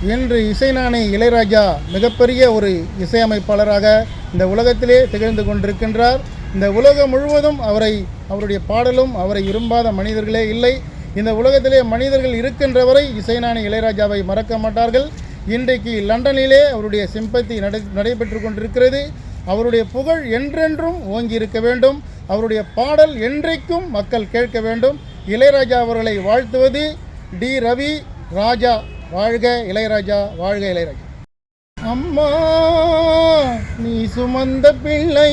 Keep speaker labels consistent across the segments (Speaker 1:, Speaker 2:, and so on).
Speaker 1: இன்று இசைஞானி இளையராஜா மிகப்பெரிய ஒரு இசையமைப்பாளராக இந்த உலகத்திலே திகழ்ந்து கொண்டிருக்கின்றார். இந்த உலகம் முழுவதும் அவருடைய பாடலும் அவரை விரும்பாத மனிதர்களே இல்லை. இந்த உலகத்திலே மனிதர்கள் இருக்கின்றவரை இசைஞானி இளையராஜாவை மறக்க மாட்டார்கள். இன்றைக்கு லண்டனிலே அவருடைய சிம்பத்தி நடைபெற்று கொண்டிருக்கிறது. அவருடைய புகழ் என்றென்றும் ஓங்கி இருக்க வேண்டும். அவருடைய பாடல் என்றைக்கும் மக்கள் கேட்க வேண்டும். இளையராஜா அவர்களை வாழ்த்துவது டி. ரவி. ராஜா வாழ்க, இளையராஜா வாழ்க, இளையராஜா. அம்மா நீ சுமந்த பிள்ளை,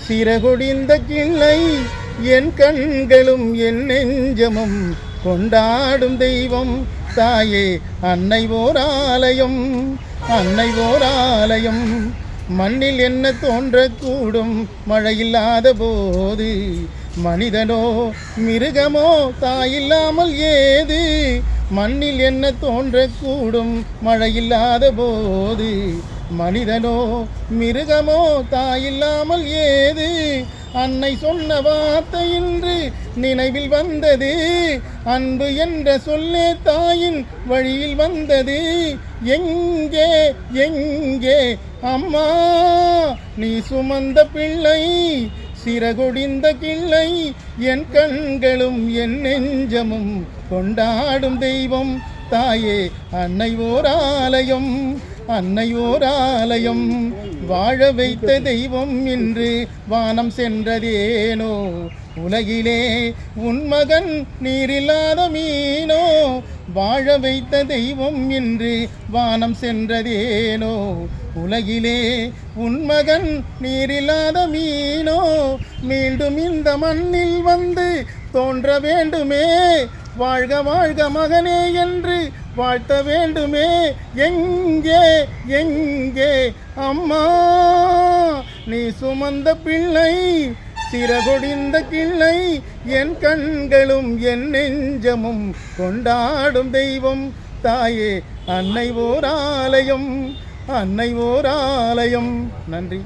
Speaker 1: சிறகொடிந்த கிள்ளை, என் கண்களும் என் நெஞ்சமும் கொண்டாடும் தெய்வம் தாயே அன்னை ஓர் ஆலயம், அன்னை ஓர் ஆலயம். மண்ணில் என்ன தோன்றக்கூடும் மழையில்லாத போது, மனிதனோ மிருகமோ தாயில்லாமல் ஏது. மண்ணில் என்ன தோன்றக்கூடும் மழையில்லாத போது, மனிதனோ மிருகமோ தாயில்லாமல் ஏது. அன்னை சொன்ன வார்த்தை இன்று நினைவில் வந்தது, அன்பு என்ற சொல்லே தாயின் வழியில் வந்தது. எங்கே எங்கே அம்மா நீ சுமந்த பிள்ளை, சிறகொடிந்த கிள்ளை, என் கண்களும் என் நெஞ்சமும் கொண்டாடும் தெய்வம் தாயே அன்னை ஓர் ஆலயம், அன்னை ஓர் ஆலயம். வாழ வைத்த தெய்வம் இன்று வானம் சென்றதேனோ, உலகிலே உன் மகன் நீரில்லாத மீனோ. வாழ வைத்த தெய்வம் இன்று வானம் சென்றதேனோ, உலகிலே உன் மகன் நீரில்லாத மீனோ. மீண்டும் இந்த மண்ணில் வந்து தோன்ற வேண்டுமே, வாழ்க வாழ்க மகனே என்று வாழ்த்த வேண்டுமே. எங்கே எங்கே அம்மா நீ சுமந்த பிள்ளை, சிறகொடிந்த கிள்ளை, என் கண்களும் என் நெஞ்சமும் கொண்டாடும் தெய்வம் தாயே அன்னை ஓர் ஆலயம், அன்னை ஓர் ஆலயம். நன்றி.